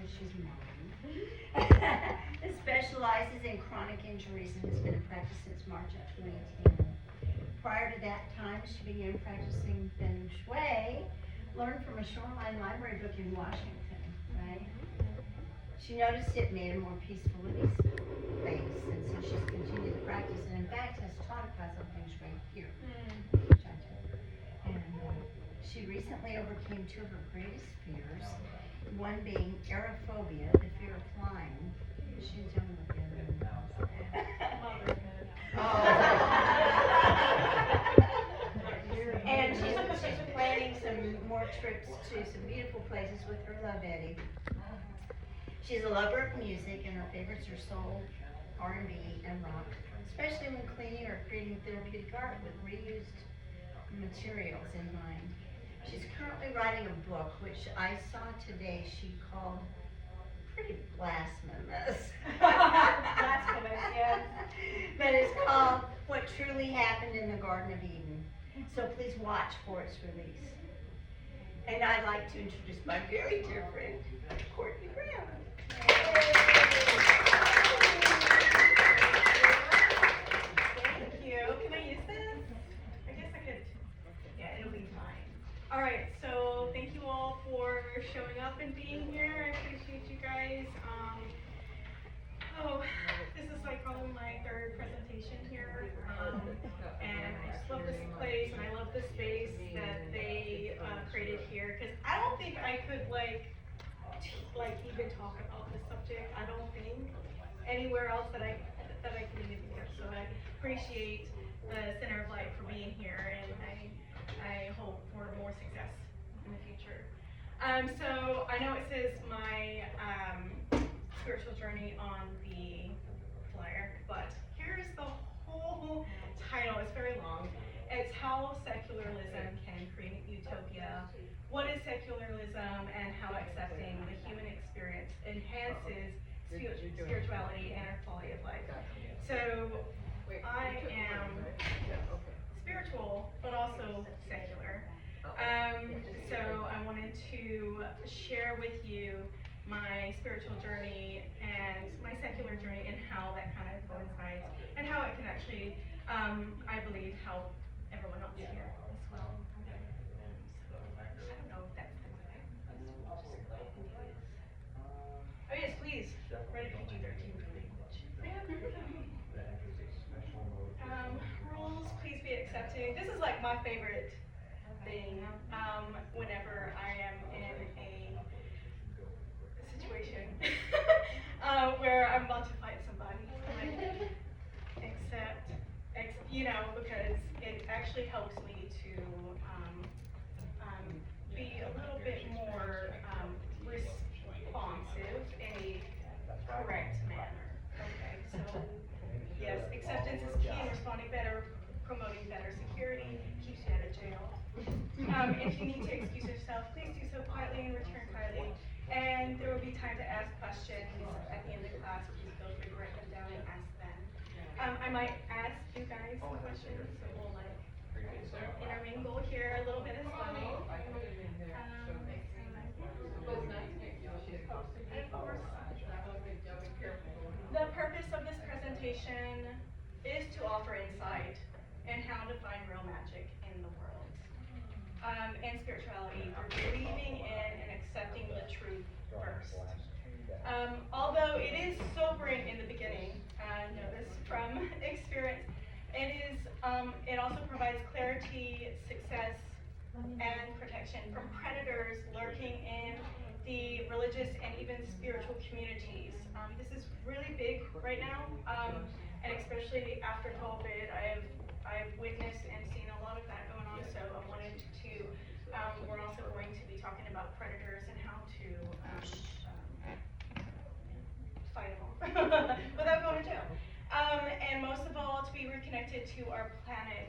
because she's mine. That specializes in chronic injuries and has been in practice since March of 2010. Prior to that time, she began practicing Feng Shui, learned from a Shoreline Library book in Washington, right? She noticed it made a more peaceful living space, and so she's continued to practice, and in fact has taught a class on Feng Shui here, which I took. And she recently overcame two of her greatest fears, one being aerophobia, the fear of flying. She didn't tell me what the other one was. And she's planning some more trips to some beautiful places with her love Eddie. She's a lover of music, and her favorites are soul, R&B, and rock, especially when cleaning or creating therapeutic art with reused materials in mind. She's currently writing a book, which I saw today she called pretty blasphemous. Blasphemous, yes. But it's called What Truly Happened in the Garden of Eden. So please watch for its release. And I'd like to introduce my very dear friend, Courtney Brown. Thank you. Can I use this? I guess I could. Yeah, it'll be fine. All right, so thank you all for showing up and being here. I appreciate you guys. This is like probably my third presentation here. And I just love this place, and I love the space that they created here. Because I don't think I could like even talk about this subject. I don't think anywhere else that I can even do. So I appreciate the Center of Light for being here, and I hope for more success in the future. So I know it says my spiritual journey on the flyer, but here's the whole title. It's very long. It's How Secularism Can Create Utopia. What is secularism, and how accepting the human experience enhances spirituality and our quality of life. So I am spiritual, but also secular. So I wanted to share with you my spiritual journey and my secular journey, and how that kind of coincides, and how it can actually, I believe, help everyone else here as well. So I don't know if that's oh yes, please. Rated PG-13 for language. Rules, please be accepting. This is like my favorite thing. Whenever I am in a situation where I'm about to fight somebody, like, because it actually helps me to be a little bit more responsive in a correct manner. Okay, so yes, acceptance is key in responding better, promoting better security, keeps you out of jail. If you need to excuse yourself, please do so quietly and return quietly. And there will be time to ask questions at the end of class. Please feel free to write them down and ask them. I might ask you guys some questions, so we'll like intermingle here a little bit as well. The purpose of this presentation is to offer insight in how to find real magic in the world. And spirituality through believing in and accepting the truth first. Although it is sobering in the beginning, know this from experience, it also provides clarity, success, and protection from predators lurking in the religious and even spiritual communities. This is really big right now, and especially after COVID, I've witnessed and seen a lot of that going on. So I wanted to. We're also going to be talking about predators and how to fight them off without going to jail. And most of all, to be reconnected to our planet,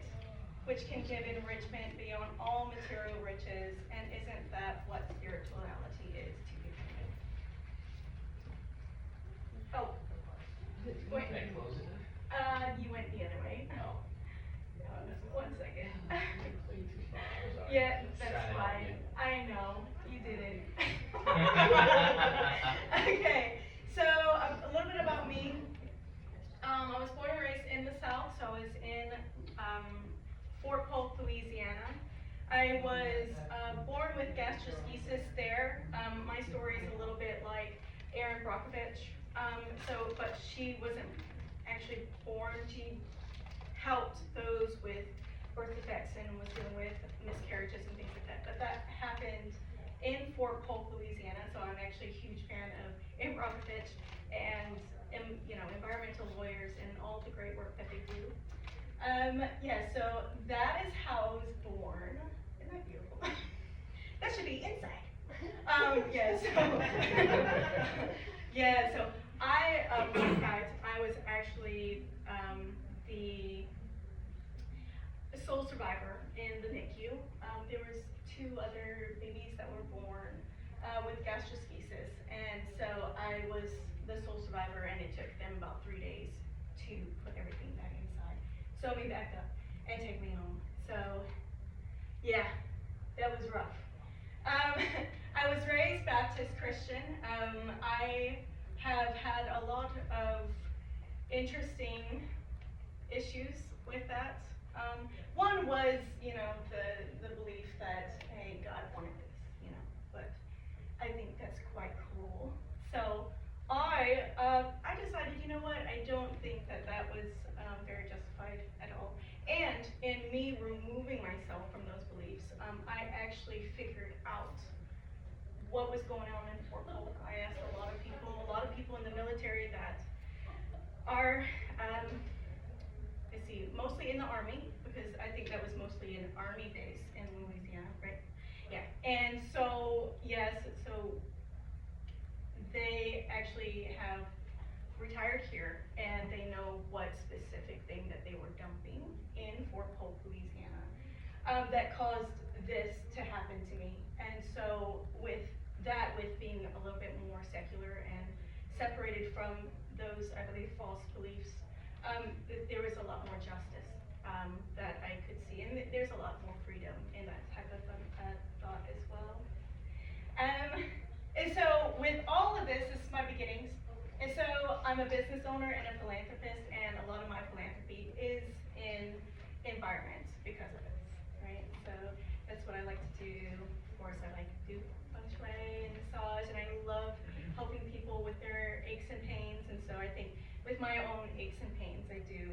which can give enrichment beyond all material riches. And isn't that what spirituality is to begin with? Oh, wait. You went the other way. No. 1 second. Yeah, that's fine. I know, you did it. Okay, so a little bit about me. I was born and raised in the South, so I was in Fort Polk, Louisiana. I was born with gastroschisis there. My story is a little bit like Erin Brockovich. But she wasn't actually born. She helped those with birth defects and was dealing with miscarriages and things like that. But that happened in Fort Polk, Louisiana. So I'm actually a huge fan of Erin Brockovich and environmental lawyers and all the great work that they do. So that is how I was born. Isn't that beautiful? That should be inside. So fun fact, I was actually the sole survivor in the NICU. There was 2 other babies that were born with gastroschisis, and so I was the sole survivor, and it took them about 3 days to put everything back inside, sew me back up, and take me home. So, yeah, that was rough. I was raised Baptist Christian. I have had a lot of interesting issues with that. One was, the belief that, hey, God wanted this, but I think that's quite cruel. So I decided, you know what, I don't think that was very justified at all. And in me removing myself from those beliefs, I actually figured out what was going on in Fort Polk. I asked a lot of people in the military that are, mostly in the Army, because I think that was mostly an Army base in Louisiana, right? Yeah, and so, they actually have retired here, and they know what specific thing that they were dumping in Fort Polk, Louisiana, that caused this to happen to me. And so with being a little bit more secular and separated from those, I believe, false beliefs, there was a lot more justice that I could see, and there's a lot more freedom in that type of thought as well. And so with all of this is my beginnings. And so I'm a business owner and a philanthropist, and a lot of my philanthropy is in environment because of this, right? So that's what I like to do. Of course, I like to do feng shui and massage, and I love helping people with their aches and pains. And so I think with my own aches and pains, I do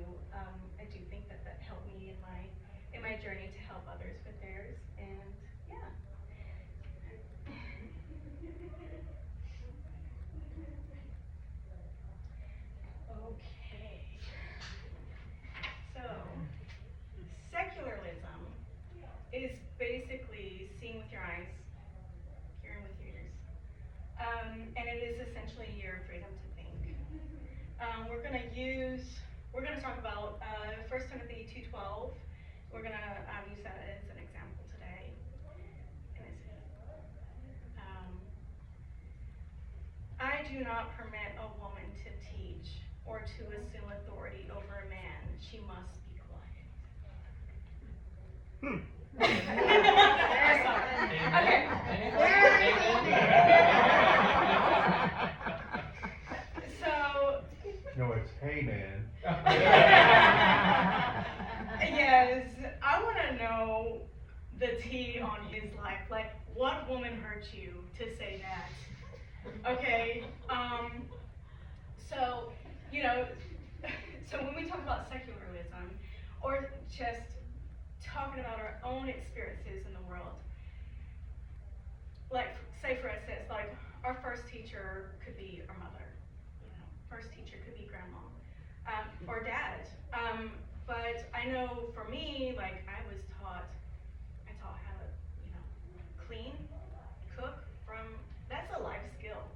think that helped me in my journey to help others with theirs. And yeah. Okay. So, secularism is basically seeing with your eyes, hearing with your ears. And it is essentially your freedom to think. We're gonna talk about 1 Timothy 2:12. We're gonna use that as an example today. And it says, I do not permit a woman to teach or to assume authority over a man. She must be quiet. Okay. So. No, it's hey man. Yes, I want to know the tea on his life. Like, what woman hurt you to say that? Okay. So when we talk about secularism, or just talking about our own experiences in the world, like, say for instance, like, our first teacher could be our mother. First teacher could be grandma, or dad. But I know for me, like, I taught how to, clean, cook that's a life skill.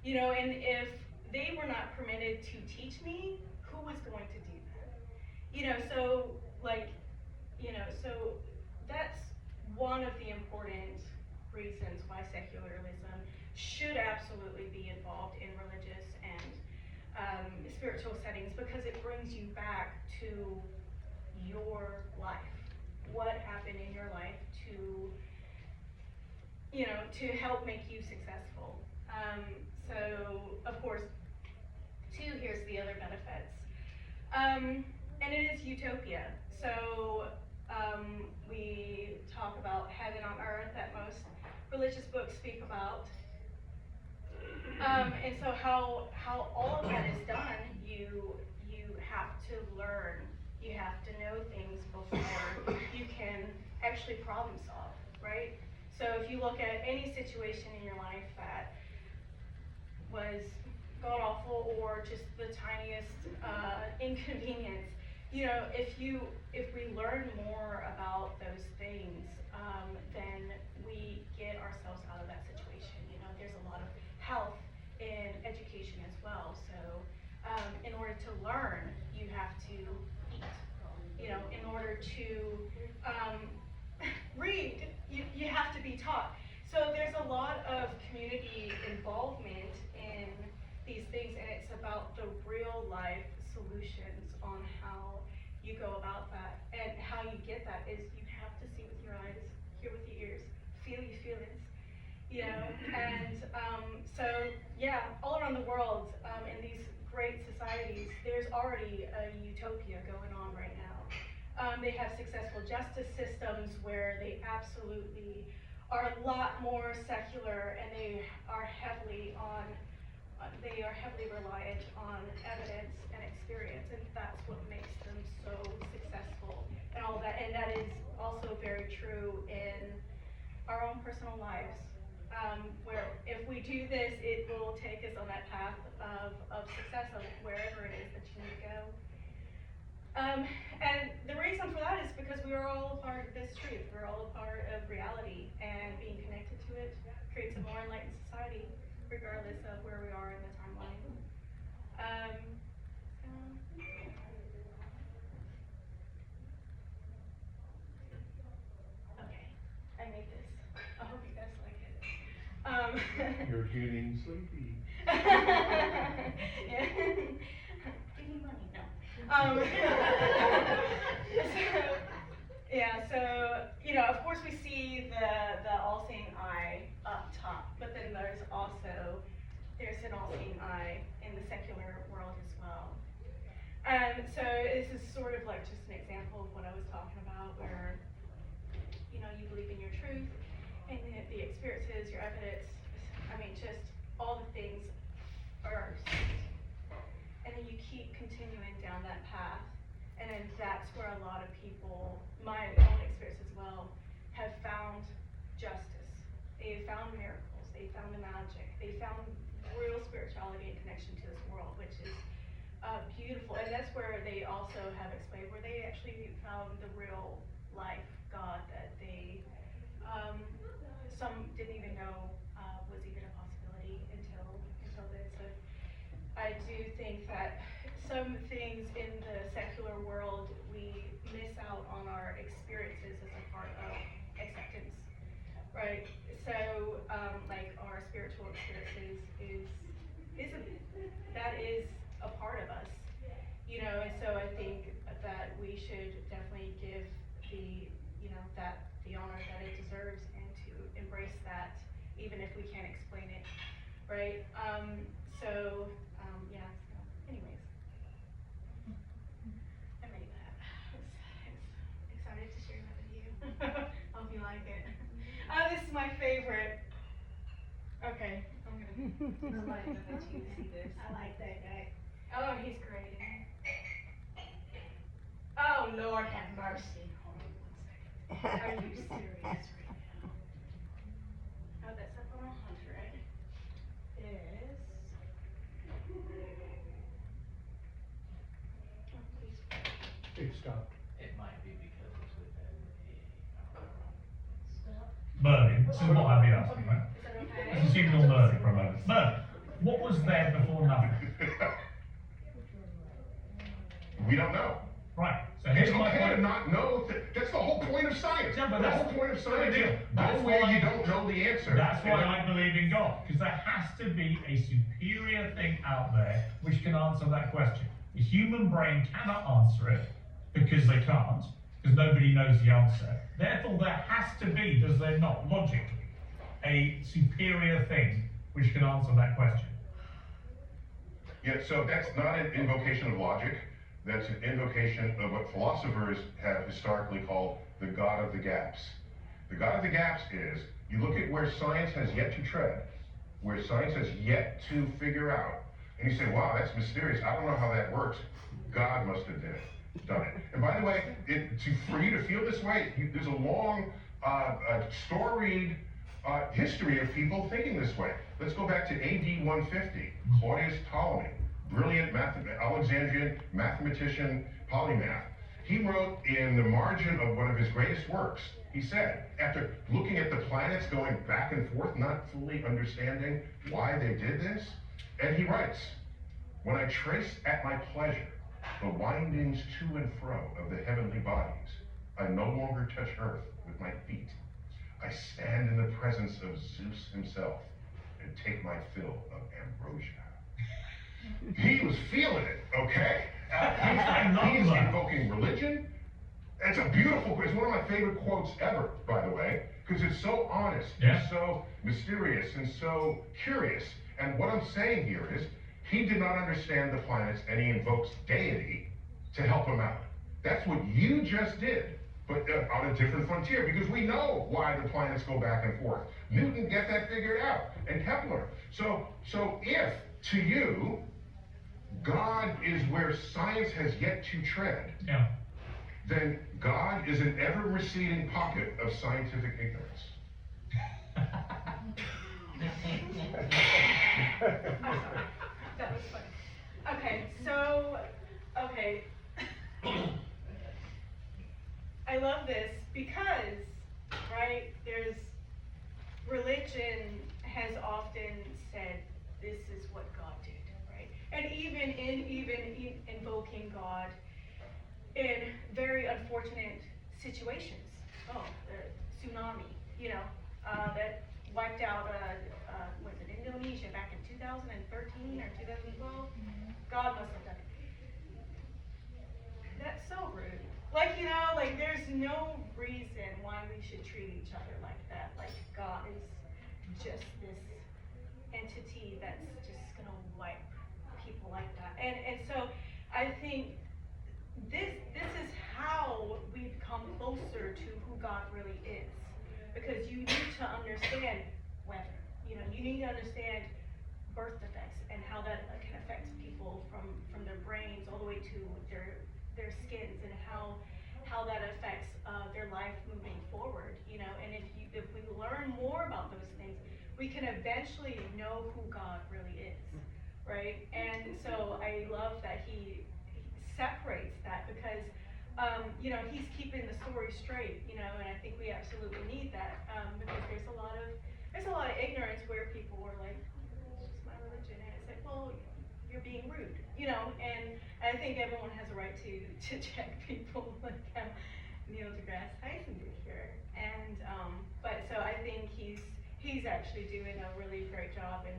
And if they were not permitted to teach me, who was going to do that? So that's one of the important reasons why secularism should absolutely be involved in religious and spiritual settings, because it brings you back to your life. What happened in your life to help make you successful. So, of course, two, here's the other benefits. And it is utopia. So, we talk about heaven on earth that most religious books speak about. And so how all of that is done, you have to learn, you have to know things before you can actually problem solve, right? So if you look at any situation in your life that was god awful or just the tiniest inconvenience, you know, if we learn more about those things, then we get ourselves out of that situation. You know, there's a lot of health in education as well. So in order to learn, you have to eat. You know, in order to read, you have to be taught. So there's a lot of community involvement in these things, and it's about the real life solutions on how you go about that. And how you get that is you have to see with your eyes, hear with your ears, feel your feelings, you know. And so yeah, all around the world, in these great societies, there's already a utopia going on right now. They have successful justice systems where they absolutely are a lot more secular, and they are heavily reliant on evidence and experience, and that's what makes them so successful and all that. And that is also very true in our own personal lives, where if we do this, it will take us on that path of success of wherever it is that you need to go. And the reason for that is because we are all a part of this truth. We're all a part of reality, and being connected to it creates a more enlightened society, regardless of where we are in the timeline. Okay, I made this. I hope you guys like it. You're getting sleepy. Yeah. Give me money, no. So you know, of course we see the all-seeing eye up top, but then there's an all-seeing eye in the secular world as well. So this is sort of like just an example of what I was talking about, where you know, you believe in your truth and the experiences, your evidence. I mean, just all the things first, and then you keep continuing down that path, and then that's where a lot of people, my own experience as well, have found justice. They found miracles, they found the magic, they found real spirituality and connection to this world, which is beautiful. And that's where they also have explained where they actually found the real life God that they some didn't even know was even a possibility until then. So I do think that some things in the secular world, we miss out on our experiences as a part of acceptance, right? So like our spiritual experiences that is a part of us, you know. And so I think that we should definitely give the honor that it deserves, and to embrace that even if we can't explain it, right? Yeah, so anyways, I made that. It's excited to share that with you. Hope you like it. This is my favorite. Okay, I'm gonna let you see this. I like that guy. Oh, he's great. Oh, Lord have mercy. Hold on 1 second. Are you serious right now? Oh, that's up on 100. Is. Oh, please. It stopped. It might be because it's within Merlin, this is what I've been asking, right? Is that okay? Let's assume you're Merlin for a moment. Merlin, what was there before nothing? We don't know. Right, so It's here's my okay to point. not know. That's the whole point of science. Yeah, but The that's- whole point of science is that's go where why- you don't know the answer. That's why I believe in God, because there has to be a superior thing out there which can answer that question. The human brain cannot answer it, because they can't, because nobody knows the answer. Therefore, there has to be, does there not, logically, a superior thing which can answer that question. Yeah, so that's not an invocation of logic. That's an invocation of what philosophers have historically called the God of the gaps. The God of the gaps is, you look at where science has yet to tread, where science has yet to figure out, and you say, wow, that's mysterious, I don't know how that works. God must have done it. And by the way, for you to feel this way, there's a long, storied history of people thinking this way. Let's go back to AD 150, Claudius Ptolemy, brilliant Alexandrian mathematician, polymath. He wrote in the margin of one of his greatest works, he said, after looking at the planets going back and forth, not fully understanding why they did this, and he writes, when I trace at my pleasure the windings to and fro of the heavenly bodies, I no longer touch earth with my feet. I stand in the presence of Zeus himself and take my fill of ambrosia. He was feeling it, okay? He's invoking religion. It's a beautiful, it's one of my favorite quotes ever, by the way, because it's so honest, Yeah. and so mysterious, and so curious. And what I'm saying here is, he did not understand the planets, and he invokes deity to help him out. That's what you just did, but on a different frontier, because we know why the planets go back and forth. Newton got that figured out, and Kepler. So if, to you, God is where science has yet to tread, Yeah. then God is an ever-receding pocket of scientific ignorance. That was funny. Okay, so, okay. I love this because, right, there's, religion has often said, this is what God did, right? And even invoking God in very unfortunate situations. Oh, the tsunami, that wiped out, was it Indonesia back in 2013 or 2012? God must have done it. That's so rude. Like there's no reason why we should treat each other like that. Like God is just this entity that's just gonna wipe people like that. And so I think this is how we've come closer to who God really is. Because you need to understand weather. You need to understand birth defects and how that can affect people from their brains all the way to their skins, and how that affects their life moving forward. And if we learn more about those things, we can eventually know who God really is, right? And so I love that he separates that, because he's keeping the story straight, and I think we absolutely need that, because there's a lot of ignorance where people were like, it's just my religion, and it's like, well, you're being rude, and I think everyone has a right to check people like how Neil deGrasse Tyson did here, and but so I think he's actually doing a really great job, and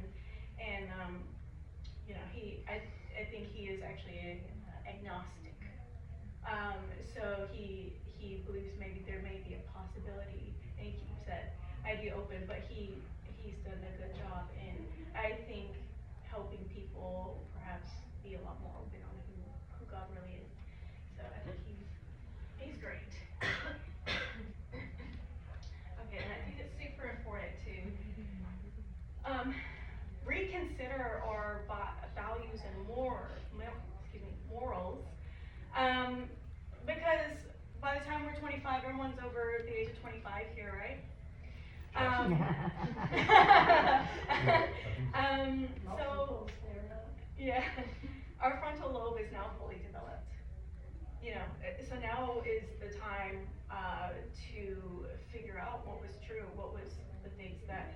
I think he is actually agnostic. So he believes maybe there may be a possibility, and he keeps that idea open, but he's done a good job in, I think, helping people perhaps be a lot more open on who God really is. So I think he's great. Okay, and I think it's super important to reconsider our values and morals. Because by the time we're 25, everyone's over the age of 25 here, right? So, yeah, our frontal lobe is now fully developed. So now is the time to figure out what was true, what was the things that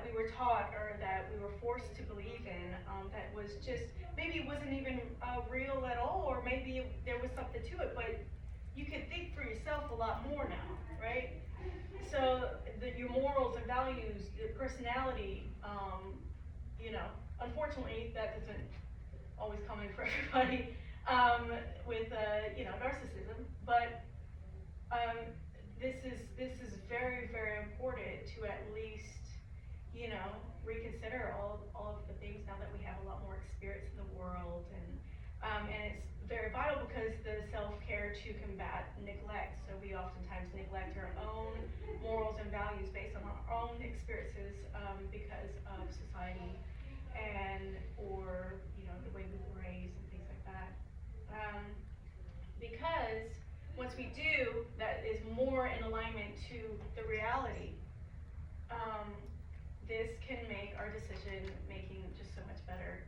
we were taught, or that we were forced to believe in, that was just, maybe it wasn't even real at all, or maybe there was something to it, but you can think for yourself a lot more now, right? So your morals and values, your personality, unfortunately that doesn't always come in for everybody, with narcissism, but this is very, very important to at least reconsider all of the things now that we have a lot more experience in the world, and it's very vital because the self-care to combat neglect. So we oftentimes neglect our own morals and values based on our own experiences because of society or the way we were raised and things like that. Because once we do, that is more in alignment to the reality. This can make our decision making just so much better.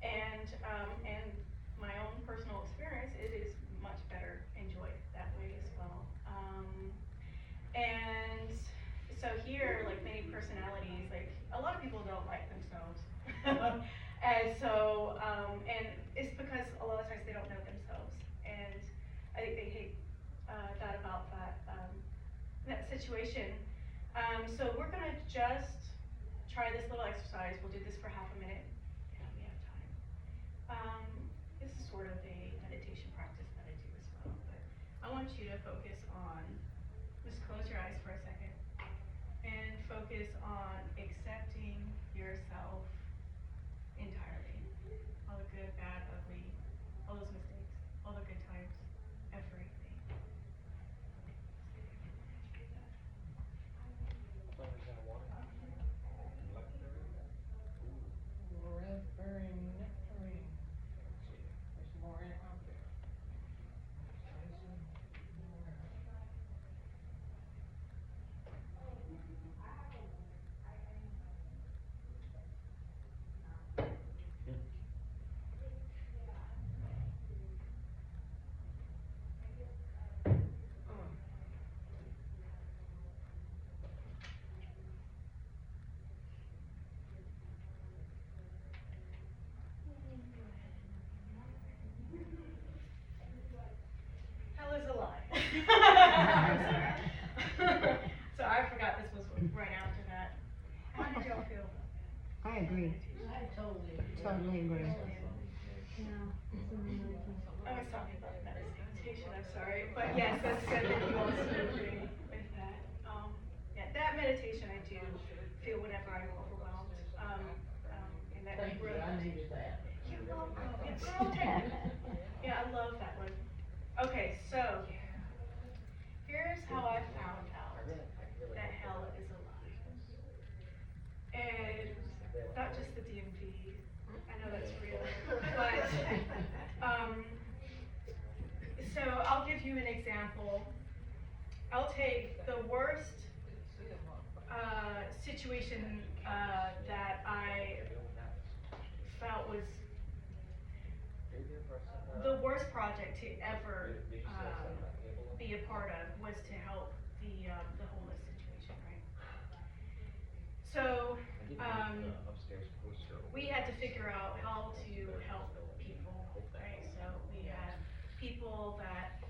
And my own personal experience, it is much better enjoyed that way as well. And so here, like many personalities, like a lot of people don't like themselves. And so, and it's because a lot of times they don't know themselves. And I think they hate that about that situation. So we're gonna just try this little exercise. We'll do this for half a minute. Yeah, we have time. This is sort of a meditation practice that I do as well. But I want you to focus on, just close your eyes for a second, and focus on accepting yourself entirely. All the good, bad, ugly, all those mistakes, all the good times, everything. Raspberry nectarine. There's more in out there. Hell is a lie. So I forgot this was right after that. How did y'all feel? I agree. I totally Totally agree. I was talking about meditation, I'm sorry, but yes, that's good that you also agree with that. Yeah, that meditation I do feel whenever I'm overwhelmed, and that Thank you, really. I needed that. You're welcome. It's okay. Yeah, I love that one. Okay, so here's how I found out that hell is a lie. And not just the DMV, I know that's real, but so I'll give you an example. I'll take the worst situation that I felt was the worst project to ever be a part of was to help the homeless situation, right? So we had to figure out how to help people, right? So we had people that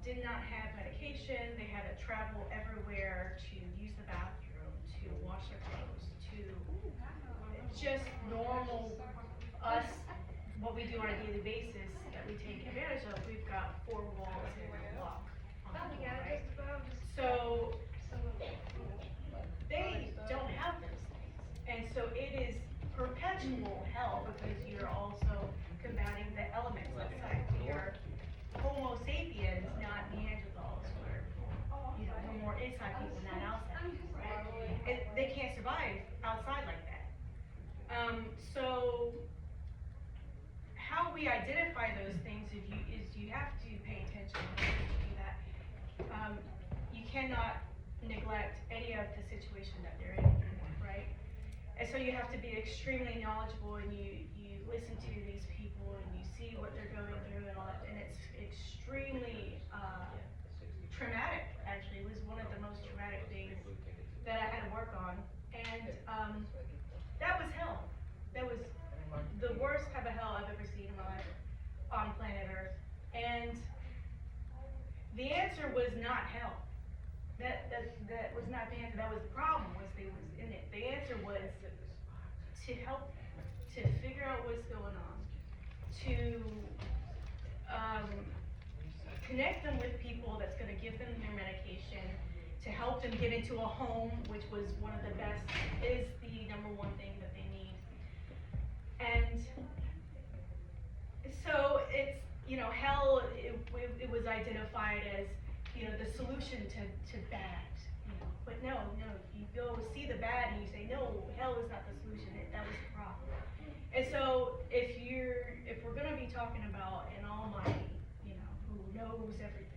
did not have medication, they had to travel everywhere to use the bathroom, to wash their clothes, to just normal us, what we do on a daily basis that we take advantage of. We've got 4 walls and a lock on the door, right? So they don't have those things. And so it is perpetual hell because you're also combating the elements outside. We are Homo sapiens, not Neanderthals, where, we're more inside people, not outside people, right? And they can't survive outside like that. So how we identify those things is you have to pay attention to do that. You cannot neglect any of the situation that they're in, right? And so you have to be extremely knowledgeable, and you listen to these people and you see what they're going through and all that, and it's extremely traumatic. Actually, it was one of the most traumatic things that I had to work on, and that was hell. That was the worst type of hell I've ever seen in my life on planet Earth. And the answer was not hell. That was not the answer. That was the problem, was they was in it. The answer was to help to figure out what's going on, to connect them with people that's going to give them their medication, to help them get into a home, which was one of the best, is the number one thing that they need. And so it's, you know, hell, it was identified as, you know, the solution to bad, you know, but no, you go see the bad and you say, no, hell is not the solution, that was the problem. And so if we're gonna be talking about an almighty, you know, who knows everything,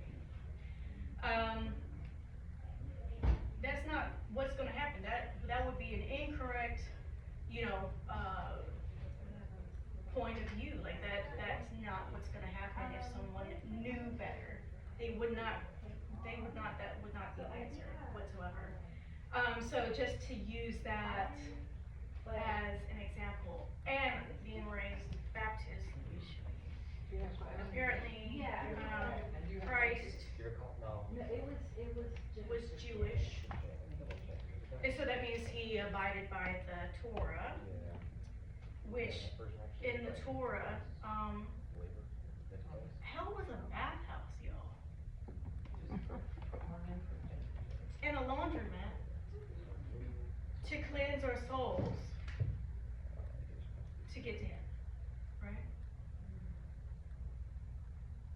that's not what's gonna happen. That would be an incorrect, you know, point of view. Like that's not what's gonna happen if someone knew better. That would not be the answer whatsoever. So just to use that as an example, and being raised Baptist, which apparently Christ was Jewish, and so that means he abided by the Torah, which in the Torah, hell was a bathhouse, y'all, and a laundromat to cleanse our souls to get to heaven, right?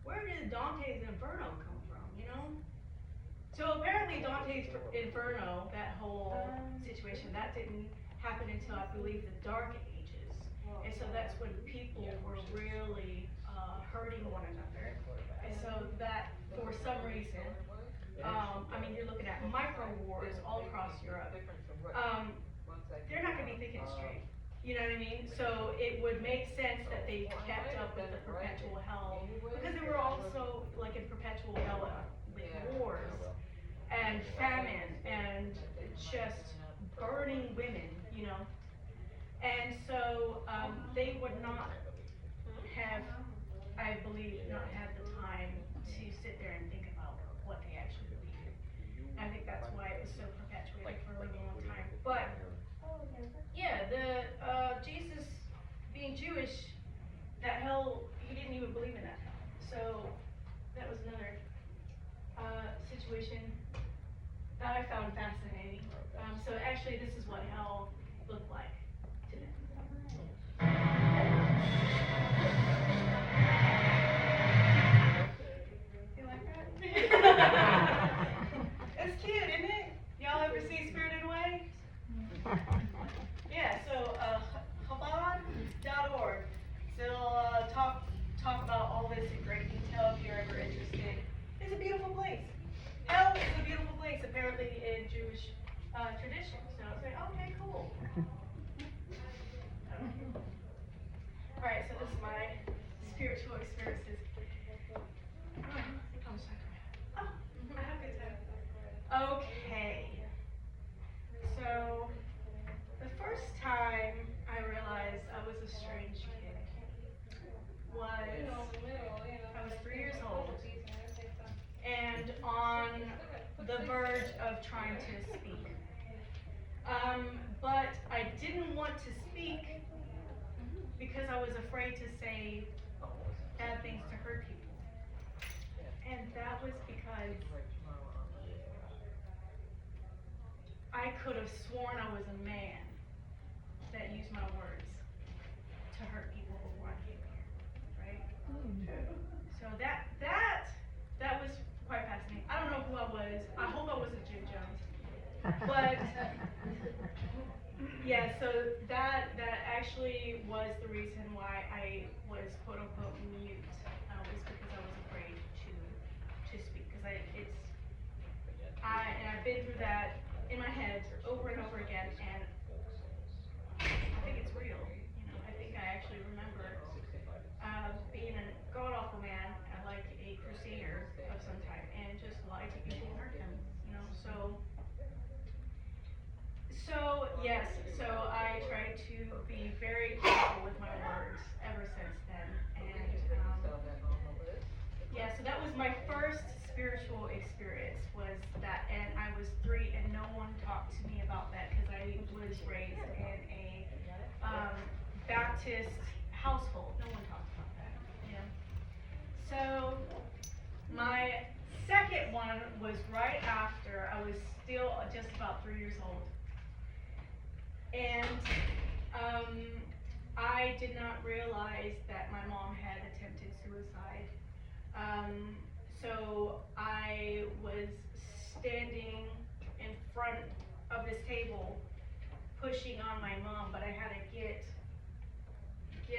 Where did Dante's Inferno come from, you know? So apparently Dante's Inferno, that whole situation, that didn't happen until I believe the Dark Ages. And so that's when people were really hurting one another. And so that, for some reason, I mean, you're looking at micro wars all across Europe. They're not gonna be thinking straight. You know what I mean? So it would make sense that they kept up with the perpetual hell, because they were also like in perpetual hell with wars and famine and just burning women, you know. And so they would not have, I believe, not had the time to sit there and think about what they actually believed. I think that's why it was so perpetuated for a really long time. But yeah, Jesus being Jewish, that hell, he didn't even believe in that hell. So that was another situation that I found fascinating. So actually, this is what hell looked like to them. You like that? It's cute, isn't it? Y'all ever see Spirited Away? Yeah, so Chabad.org. They'll talk about all this in great detail if you're ever interested. It's a beautiful place. Hell is a beautiful place, apparently in Jewish tradition. So it's like, okay, cool. Alright, so this is my spiritual experiences. Oh, I have a good time. Okay. So the first time I realized I was a strange kid was I was 3 years old and on the verge of trying to speak. But I didn't want to speak because I was afraid to say bad things to hurt people. And that was because I could have sworn I was a man that used my words to hurt people before I came here, right? So that was quite fascinating. I don't know who I was. I hope I wasn't Jim Jones. But yeah, so that actually was the reason why I was quote unquote mute. Was because I was afraid to speak, because I've been through that in my head over and over again, and I think it's real. You know, I think I actually remember being a god awful man, like a crusader of some type, and just lied to people and hurt them. You know, so yes, so I try to be very careful with my words ever since then, and yeah, so that was my first spiritual experience, was that, and I was 3, and no one talked to me about that because I was raised in a Baptist household. No one talked about that, you know. So my second one was right after I was still just about 3 years old. And I did not realize that my mom had attempted suicide. So I was standing in front of this table pushing on my mom, but I had to get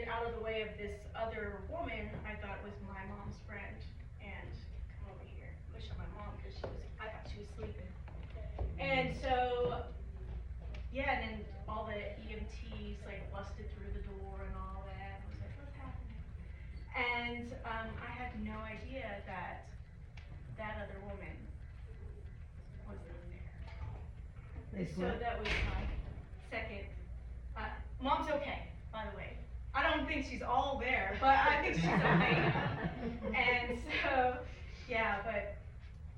out of the way of this other woman I thought was my mom's friend and come over here, push on my mom because I thought she was sleeping. And so, yeah, and then all the EMTs like busted through the door and all that. I was like, what's happening? And I had no idea that that other woman was not there. Is So what? that was my second. Mom's okay, by the way. I don't think she's all there, but I think she's okay. And so, yeah,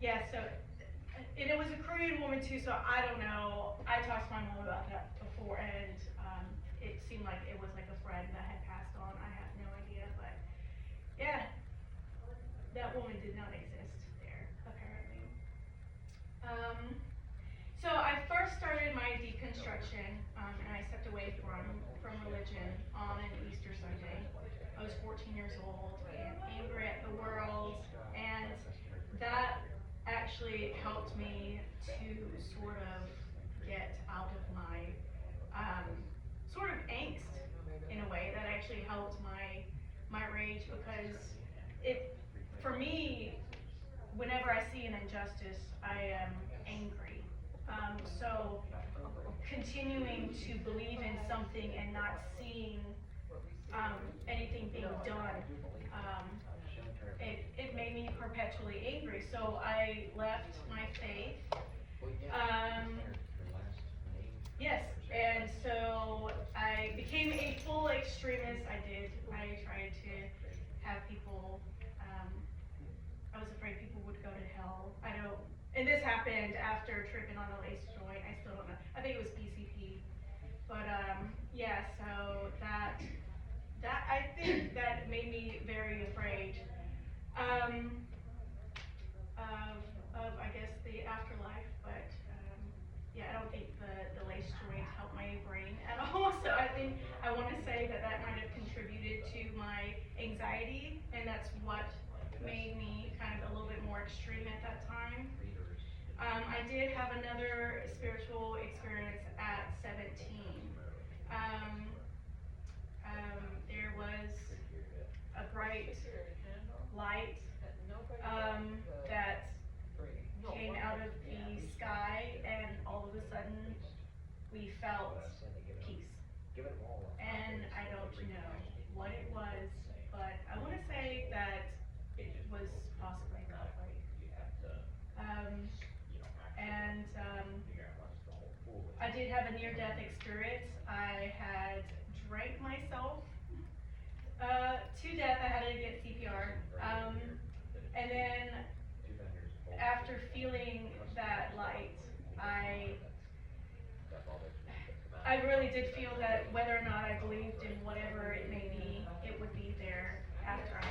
and it was a Korean woman too, so I don't know. I talked to my mom about that before, and it seemed like it was like a friend that had passed on. I have no idea, but yeah, that woman did not exist there, apparently. So I first started my deconstruction, and I stepped away from religion on an Easter Sunday. I was 14 years old and angry at the world, and that actually helped me to sort of get out of my sort of angst in a way. That actually helped my rage, because for me, whenever I see an injustice, I am angry. So continuing to believe in something and not seeing anything being done, it made me perpetually angry. So I left my faith. Yes, and so I became a full extremist. I tried to have people, I was afraid people would go to hell. And this happened after tripping on a lace joint. I still don't know. I think it was PCP. But yeah, so that I think that made me very afraid of I guess the afterlife. But yeah, I don't think the lace joint helped my brain at all. So I think I want to say that might have contributed to my anxiety, and that's what made me kind of a little bit more extreme at that time. I did have another spiritual experience at 17. There was a bright light that came out of the sky, and all of a sudden we felt peace. And I don't know what it was, but I want to say that it was possibly God. I did have a near-death experience. I had drank myself to death. I had to get CPR. And then after feeling that light, I really did feel that whether or not I believed in whatever it may be, it would be there after I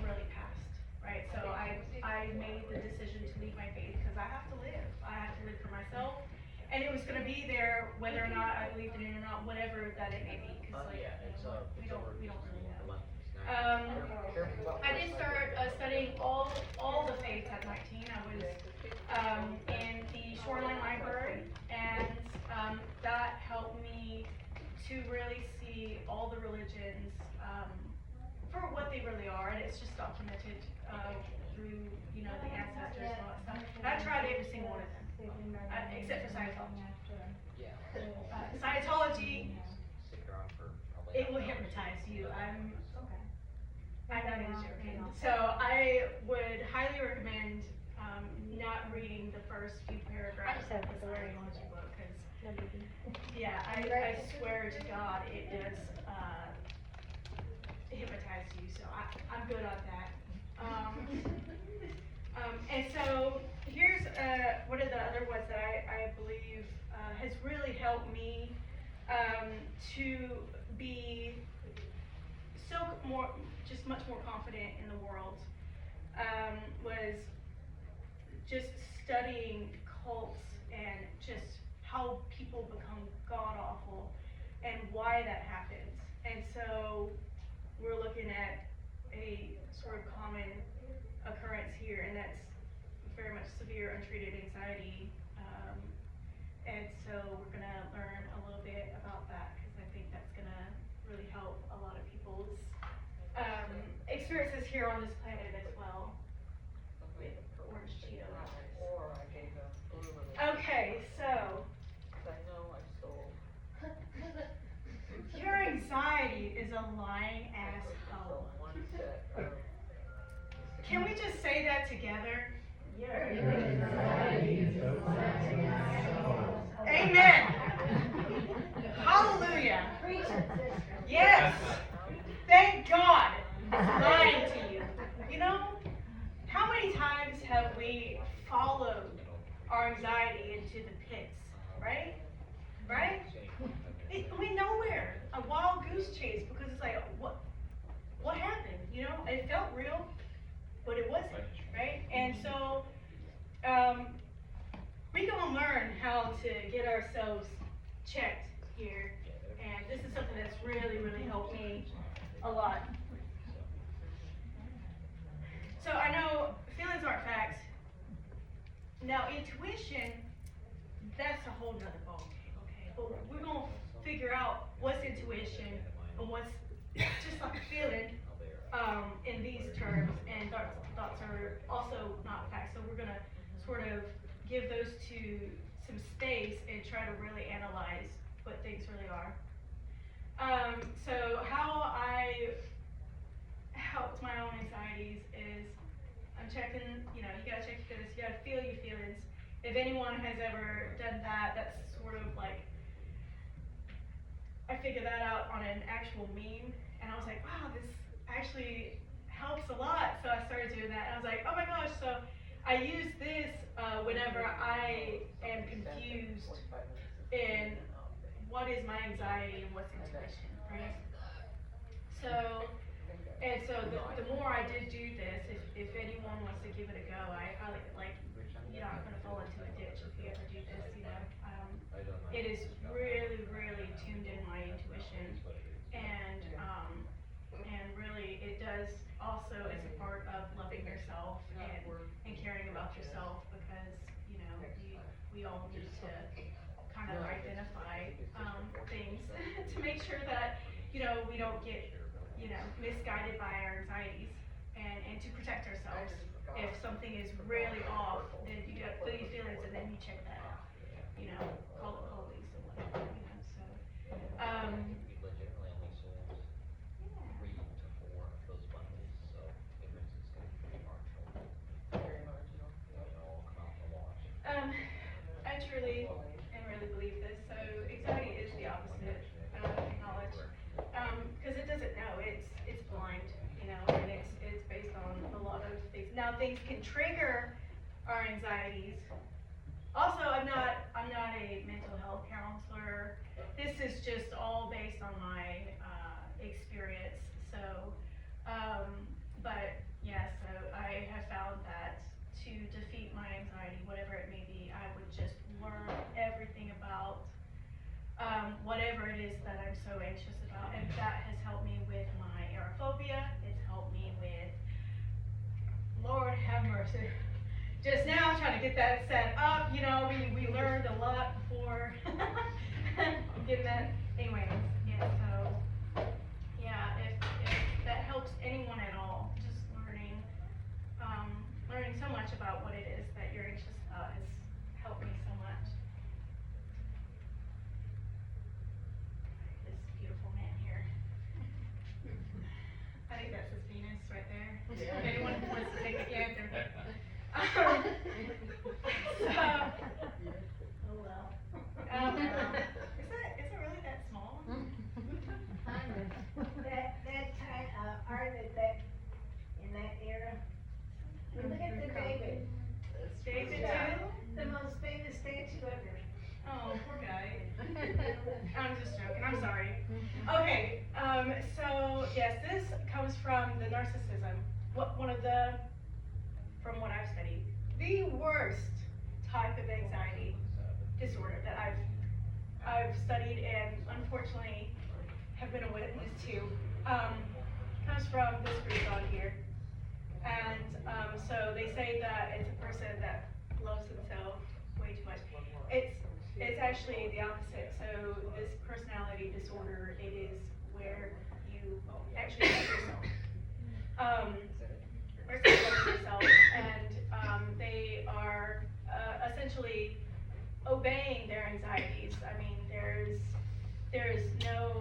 really passed, right? So I made the decision to leave my faith because I have to live. I have to live for myself, and it was going to be there whether or not I believed in it or not, whatever that it may be. Because we don't really know. I did start studying all the faiths at 19. I was in the Shoreline Library, and that helped me to really see all the religions for what they really are, and it's just documented through the ancestors and all that stuff. And I tried every single one of them, except for Scientology. Scientology, it will hypnotize you. I'm not even joking. So I would highly recommend not reading the first few paragraphs of the Scientology book, because yeah, I swear to God, it does hypnotize you. So I'm good on that. And so here's one of the other ones that I believe has really helped me to be much more confident in the world, was just studying cults and just how people become god awful and why that happens. And so we're looking at a sort of common occurrence here, and that's very much severe untreated anxiety. And so we're gonna learn a little bit about that, because I think that's gonna really help a lot of people's experiences here on this planet as well. With orange Cheetos. Or I gave a blue one. Okay, so I know I stole. your anxiety is a lying ass hoe. One set of. Can we just say that together? Amen. Hallelujah. Yes. Thank God it's lying to you. You know, how many times have we followed our anxiety into the pits, right? Right? We nowhere. A wild goose chase, because it's like, what happened? You know, it felt real, but it wasn't, right? And so, we gonna learn how to get ourselves checked here, and this is something that's really, really helped me a lot. So I know feelings aren't facts. Now intuition, that's a whole nother ballgame, okay? But we're gonna figure out what's intuition and what's just like a feeling in these terms, and thoughts are also not facts. So we're gonna sort of give those two some space and try to really analyze what things really are. So how I helped my own anxieties is I'm checking, you know, you gotta check your feelings, you gotta feel your feelings. If anyone has ever done that, that's sort of like, I figured that out on an actual meme, and I was like, wow, this actually helps a lot. So I started doing that, and I was like, oh my gosh, so I use this whenever I am confused in what is my anxiety and what's intuition, right? So, and so the more I did do this, if anyone wants to give it a go, I highly, like, you're not gonna fall into a ditch if you ever do this, you know. It is really, really tuned in my intuition, and really it does also, it's a part of loving yourself and caring about yourself, because, you know, we all need to kind of identify things to make sure that, you know, we don't get, you know, misguided by our anxieties, and to protect ourselves. If something is really off, then you got feel your feelings, and then you check that out, you know, call the police or whatever, you know, so, I truly and really believe this. So anxiety is the opposite of knowledge, because it doesn't know. It's blind, you know, and it's based on a lot of things. Now things can trigger our anxieties. Also, I'm not a mental health counselor. This is just all based on my experience. So, but yeah, so I have found that to defeat my anxiety, whatever it may be, I would just learn everything about whatever it is that I'm so anxious about, and that has helped me with my aerophobia. It's helped me with, Lord have mercy, just now trying to get that set up. You know, we learned a lot before getting that. Anyways, yeah. So yeah, if that helps anyone at all, just learning so much about what it is that you're anxious about has helped me so much. This beautiful man here. I think that's his penis right there. If anyone wants to take it, yeah, there. Oh well. Is it really that small? That kind of art that in that era. Look at the David. David too? The most famous statue ever. Oh, poor guy. I'm just joking. I'm sorry. Okay. So yes, this comes from the narcissism. From what I've studied, the worst type of anxiety disorder that I've studied and unfortunately have been a witness to, comes from this group on here. And so they say that it's a person that loves himself way too much. It's actually the opposite. So this personality disorder, it is where you actually love yourself. Versus loving yourself, and they are essentially obeying their anxieties. I mean, there's no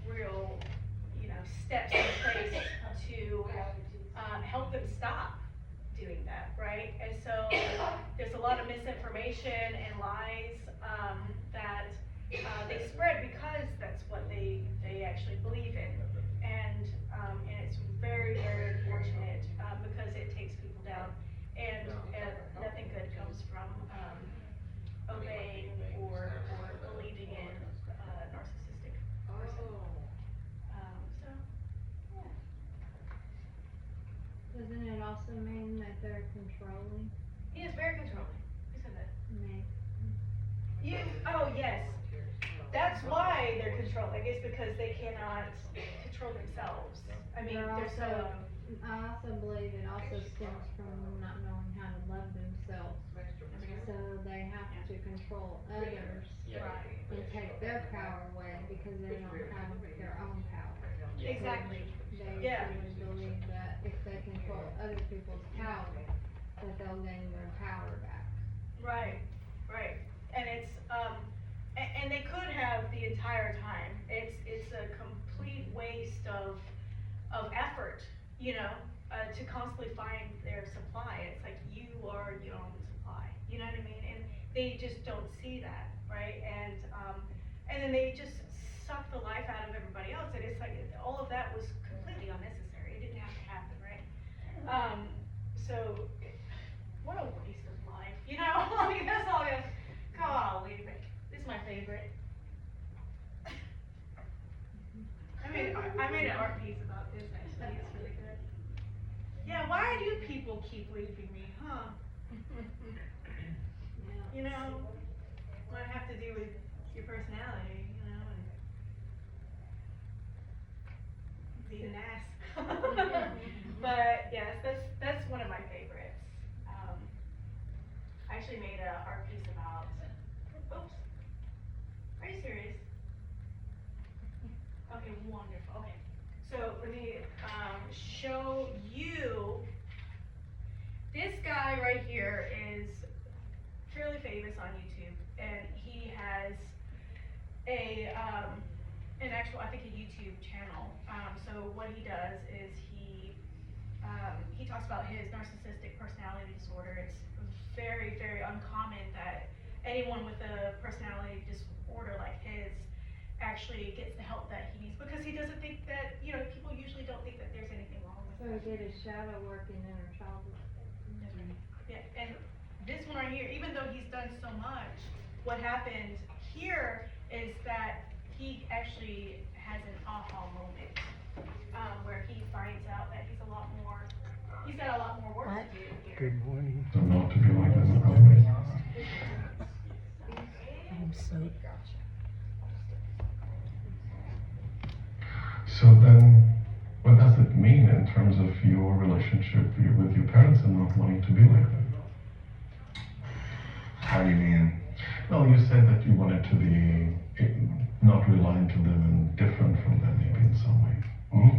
real, steps in place to help them stop doing that, right? And so there's a lot of misinformation and lies that they spread because that's what they actually believe in, and it's very, very unfortunate because it takes people down, and nothing good comes from obeying or believing in a narcissistic person. So, yeah. Doesn't it also mean that they're controlling? He is very controlling. Who said that? Me. Oh, yes. That's why they're controlling, is because they cannot control themselves. I mean, they're so. I also believe it also stems from not knowing how to love themselves. So they have to control others Right. and take their power away because they don't have their own power. Exactly. They Yeah. truly believe that if they control other people's power, that they'll gain their power back. Right. And it's, and they could have the entire time. It's a complete waste of effort, to constantly find their supply. It's like you are your own supply, you know what I mean? And they just don't see that, right? And then they just suck the life out of everybody else, and it's like, all of that was completely unnecessary. It didn't have to happen, right? So, what a waste of life, I mean, that's all it is. Golly, this is my favorite. I made an art piece about this, actually. It's really good. Yeah, why do people keep leaving me, huh? Might have to do with your personality, and being an ass. But yes, that's one of my favorites. I actually made an art piece about. Oops. Are you serious? Okay, wonderful. Okay, so let me show you. This guy right here is fairly famous on YouTube, and he has I think a YouTube channel. So what he does is he talks about his narcissistic personality disorder. It's very, very uncommon that anyone with a personality disorder like his actually gets the help that he needs, because he doesn't think that, people usually don't think that there's anything wrong with So him. he did his shadow work in inner childhood. Yeah, and this one right here, even though he's done so much, what happened here is that he actually has an aha moment, where he finds out that he's got a lot more work to do here. Good morning. So not to be like that, not always. I'm so. So then, what does it mean in terms of your relationship with your parents and not wanting to be like that? How do you mean? Well, you said that you wanted to be not reliant to them and different from them, maybe in some way. Hmm?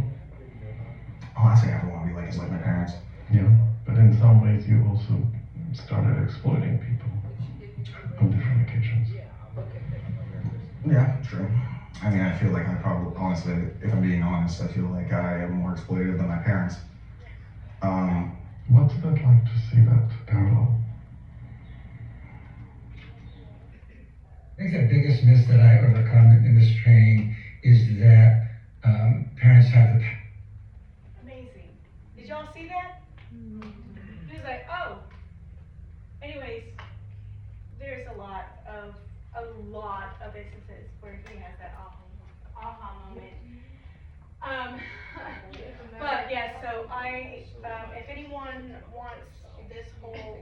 Oh, I say I don't want to be like just like my parents. Yeah, but in some ways you also started exploiting people on different occasions. Yeah, true. I mean, I feel like I probably, honestly, if I'm being honest, I feel like I am more exploited than my parents. What's that like to see that parallel? I think the biggest myth that I've overcome in this training is that parents have the. Amazing. Did y'all see that? He was like, oh. Anyways, there's a lot of instances where he has that aha moment. But yeah, so if anyone wants this whole,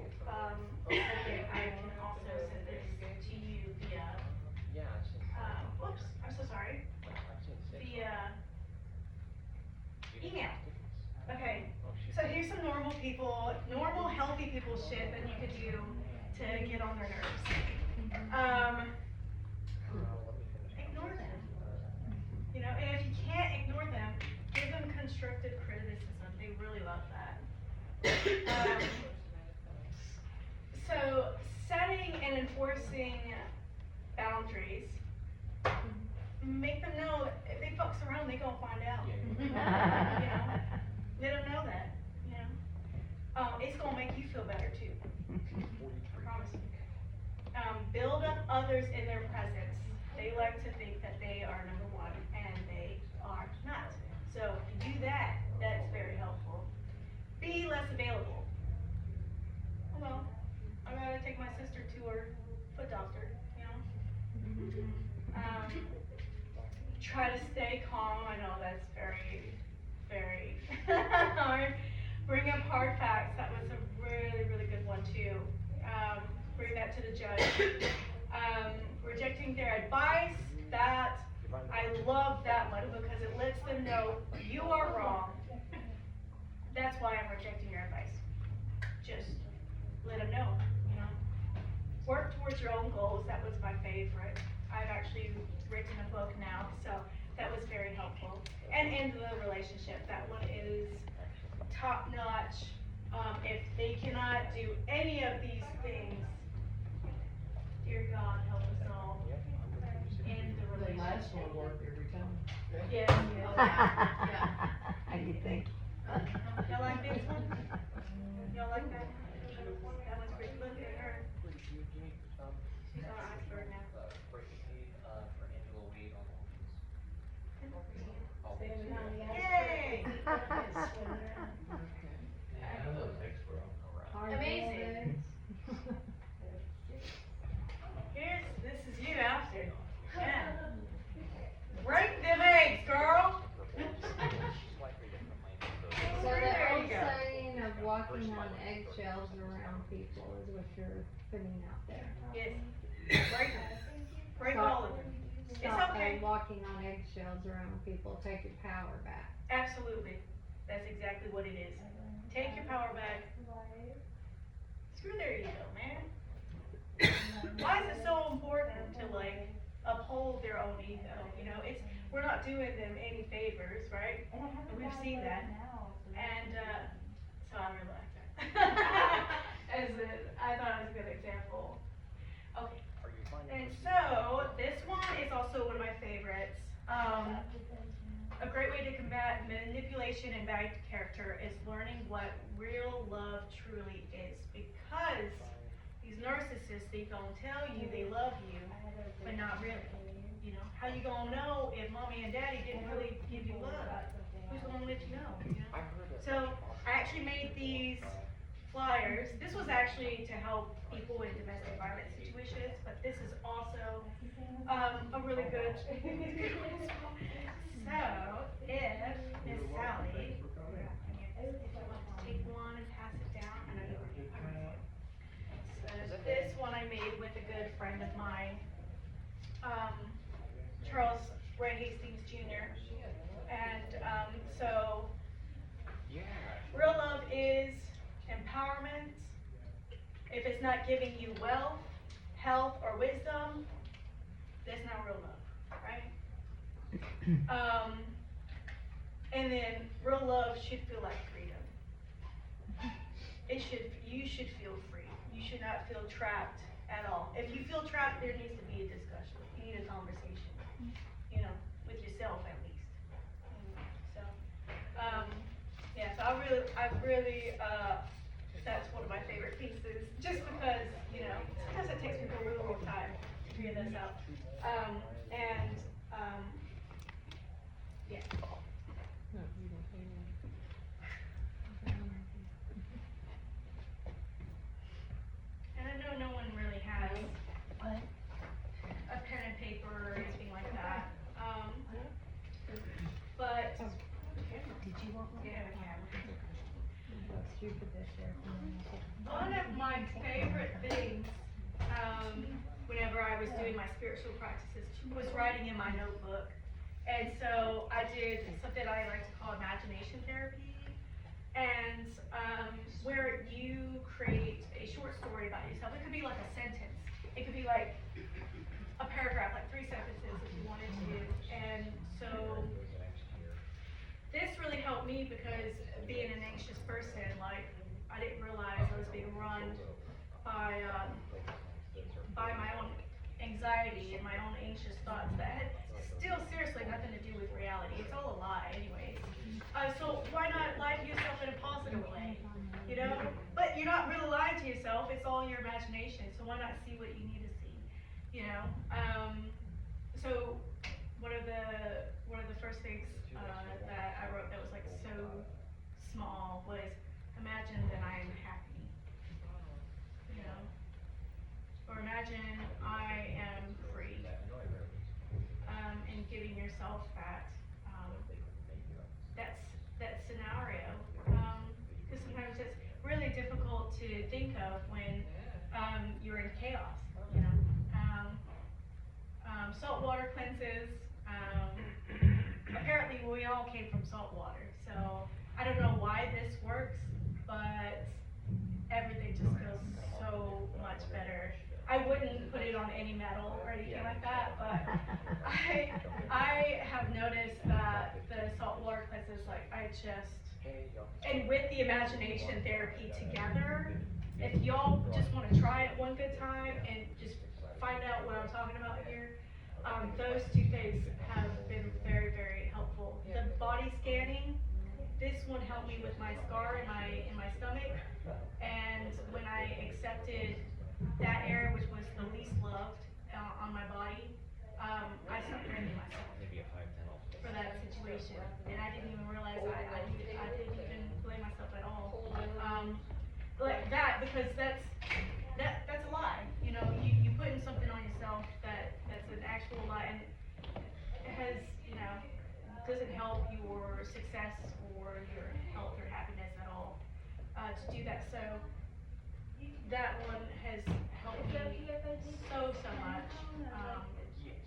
subject, I can also send this to you via, Yeah, I've seen. whoops, I'm so sorry, I've seen six. via You email. have tickets. Okay, Oh, shoot. so here's some normal people, normal healthy people shit that you could do to get on their nerves. Let me finish. Ignore them. You know, and if you can't ignore them, give them constructive criticism. They really love that. So setting and enforcing boundaries, make them know that if they fucks around, they gonna find out. You know, let them know that. You know, it's gonna make you feel better too. I promise you. Build up others in their presence. They like to think that they are number one, and they are not. So if you do that, that's very helpful. Be less available. Well, I gotta take my sister to her foot doctor, you know? Try to stay calm. I know that's very, very hard. Bring up hard facts. That was a really, really good one too. Bring that to the judge. Rejecting their advice, that, I love that one because it lets them know you are wrong. That's why I'm rejecting your advice. Just let them know, you know. Work towards your own goals. That was my favorite. I've actually written a book now, so that was very helpful. And end the relationship. That one is top notch. If they cannot do any of these things, dear God, help us all. End the The last relationship. one worked every time. Yes. How do you think? Y'all like this one? Y'all like that? That one's pretty. Look at her. She's on Oxford now. Yay! Amazing. This is you after. Yeah. Break them eggs, girl. So There the you old go. saying of walking on eggshells around people is what you're putting out there. Yes. Break them. Break all of them. It's Stop okay. walking on eggshells around people, take your power back. Absolutely. That's exactly what it is. Take your power back. Screw their ego, man. Why is it so important to like uphold their own ego? You know, we're not doing them any favors, right? And we've seen that. And so I really like that. I thought it was a good example. Okay. And so this one is also one of my favorites. A great way to combat manipulation and bad character is learning what real love truly is, because these narcissists, they gonna tell you they love you, but not really. You know, how you gonna know if mommy and daddy didn't really give you love? Who's gonna let you know? You know? So I actually made these flyers. This was actually to help people in domestic violence situations, but this is also a really good. So if Miss Sally, if you want to take one and pass it down, and I know where so this one I made with a good friend of mine, Charles Ray Hastings Jr. And so real love is empowerment. If it's not giving you wealth, health, or wisdom, that's not real love, right? And then real love should feel like freedom. You should feel free. You should not feel trapped at all. If you feel trapped, there needs to be a discussion. You need a conversation, you know, with yourself at least. So, yeah, so I really, that's one of my favorite pieces, just because, you know, sometimes it takes people a really long time to figure this out. Yeah. And I know no one really has a pen and paper or anything like that. But Did you want one? you have a camera. Stupid this year. favorite things, whenever I was doing my spiritual practices was writing in my notebook. And so I did something I like to call imagination therapy. And where you create a short story about yourself. It could be like a sentence. It could be like a paragraph, like 3 sentences if you wanted to. And so this really helped me because being an anxious person, like I didn't realize I was being run by my own anxiety and my own anxious thoughts that had still seriously nothing to do with reality. It's all a lie anyways. So why not lie to yourself in a positive way, you know? But you're not really lying to yourself, it's all your imagination, so why not see what you need to see, you know? So one of the first things that I wrote that was like so small was, imagine that I am happy, you know? Or imagine I am free, and giving yourself that scenario, because sometimes it's really difficult to think of when you're in chaos, you know. Saltwater cleanses. Apparently, we all came from salt water, so I don't know why this works, but everything just feels so much better. I wouldn't put it on any metal or anything like that, but I have noticed that the saltwater cleanses, like and with the imagination therapy together, if y'all just want to try it one good time and just find out what I'm talking about here, those two things have been very, very helpful. The body scanning, this one helped me with my scar in my stomach, and when I accepted that area, which was the least loved on my body, I stopped blaming myself for that situation, and I didn't even realize I didn't even blame myself at all. Like that, because that's a lie. You know, you putting something on yourself that's an actual lie, and it has, you know, doesn't help your success or your health or happiness at all to do that. So that one has helped me so much.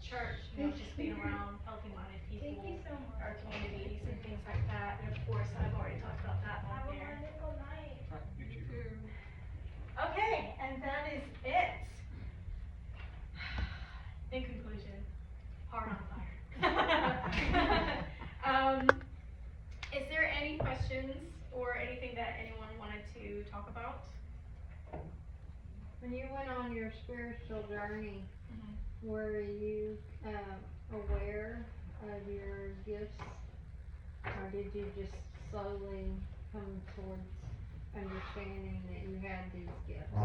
Church, you know, just being around healthy-minded people, our communities and things like that. And of course, I've already talked about that one there. Okay, and that is it. In conclusion, heart on fire. Is there any questions or anything that anyone wanted to talk about? When you went on your spiritual journey, were you aware of your gifts, or did you just slowly come towards understanding that you had these gifts?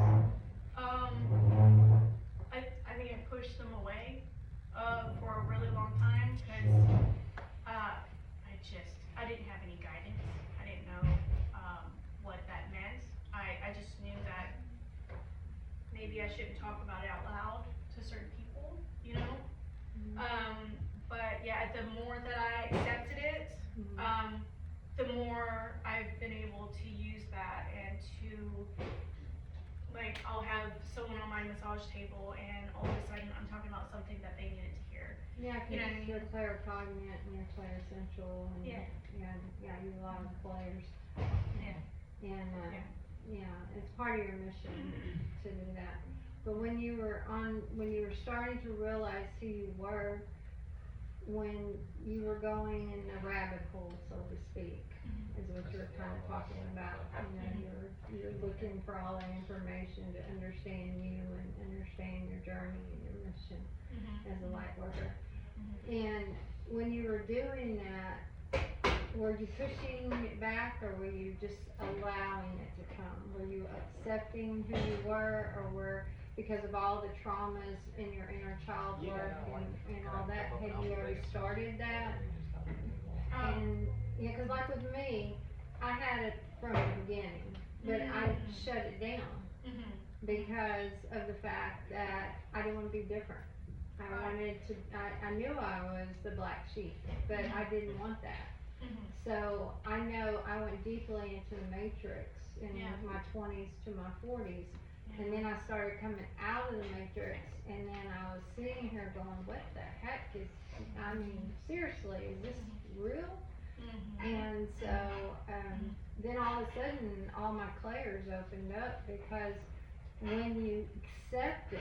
I think I pushed them away for a really long time because I didn't have any guidance. I didn't know what that meant. I just knew that maybe I shouldn't talk about it out loud to certain people, you know? But yeah, the more that I accepted it, the more I've been able to use that and to, like, I'll have someone on my massage table and all of a sudden I'm talking about something that they needed to hear. Yeah, cause You know what I mean? you're claircognate and you're clairessential and Yeah. you a lot of players. Yeah. And it's part of your mission to do that. But when you were starting to realize who you were, when you were going in the rabbit hole, so to speak, is what you're kind of talking about. You know, you're looking for all the information to understand you and understand your journey and your mission as a light worker. And when you were doing that, were you pushing it back, or were you just allowing it to come? Were you accepting who you were, or were, because of all the traumas in your inner child work and all that, had you already started that? And, yeah, cause like with me, I had it from the beginning, but I shut it down because of the fact that I didn't want to be different. I knew I was the black sheep, but I didn't want that. So I know I went deeply into the matrix in my 20s to my 40s And then I started coming out of the matrix, and then I was sitting here going, what the heck is, I mean, seriously, is this real? And so, then all of a sudden, all my clairs opened up, because when you accept it,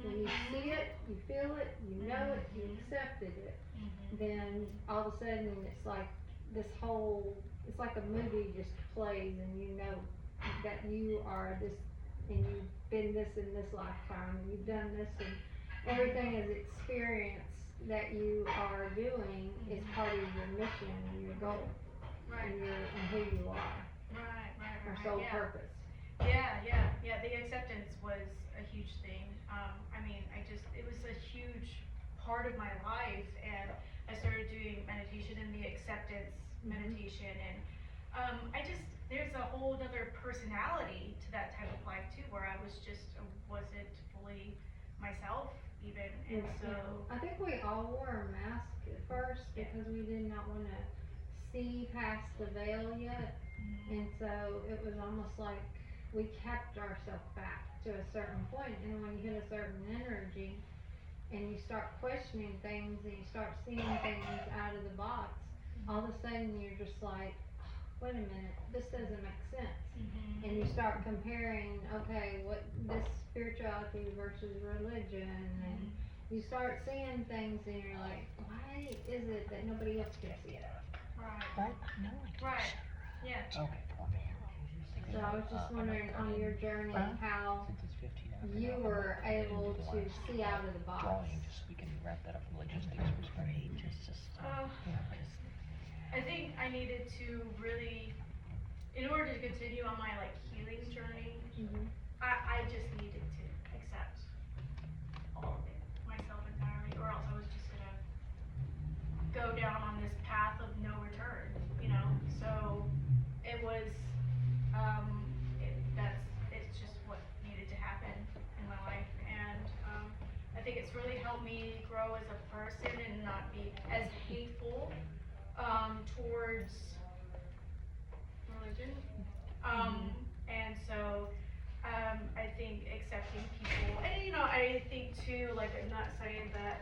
when you see it, you feel it, you know it, you accepted it, then all of a sudden, it's like this whole, it's like a movie just plays, and you know that you are this, and you've been this in this lifetime, and you've done this, and everything is experience that you are doing is part of your mission and your goal, and who you are, our sole purpose. Yeah, the acceptance was a huge thing. I mean, it was a huge part of my life, and I started doing meditation and the acceptance meditation, and there's a whole other personality to that type of life too, where I wasn't fully myself even, and so. I think we all wore a mask at first because we did not want to see past the veil yet, and so it was almost like we kept ourselves back to a certain point, and when you hit a certain energy and you start questioning things and you start seeing things out of the box, all of a sudden you're just like, wait a minute, this doesn't make sense. And you start comparing, okay, what this spirituality versus religion, and you start seeing things and you're like, why is it that nobody else can see it? Right, yeah. Okay. So I was just wondering on your journey how you were able to see out of the box. Drawing, we can wrap that up in logistics perspective. I think I needed to really, in order to continue on my healing journey, I just needed to accept all of it, myself entirely, or else I was just gonna go down on this path of no return, so it was, it's just what needed to happen in my life, and I think it's really helped me grow as a person and not be as hateful towards religion, and so I think accepting people, and I think too, I'm not saying that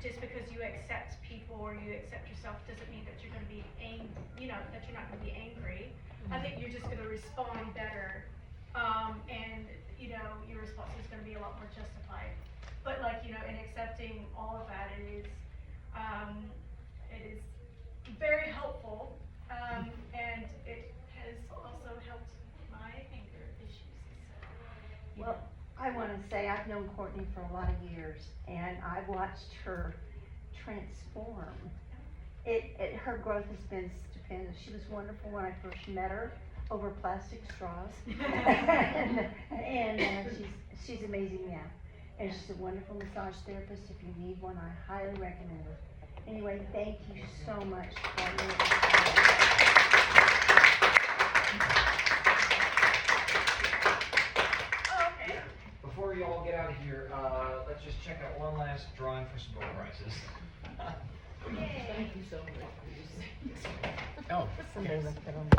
just because you accept people or you accept yourself doesn't mean that you're going to be that you're not going to be angry. I think you're just going to respond better, and your response is going to be a lot more justified. But in accepting all of that, it is very helpful, and it has also helped my anger issues. So, Well, I want to say I've known Courtney for a lot of years, and I've watched her transform. Her growth has been stupendous. She was wonderful when I first met her over plastic straws, and she's amazing now. And she's a wonderful massage therapist. If you need one, I highly recommend her. Anyway, thank you so much for your Before you all get out of here, let's just check out one last drawing for some door prizes. Yay. Oh, okay.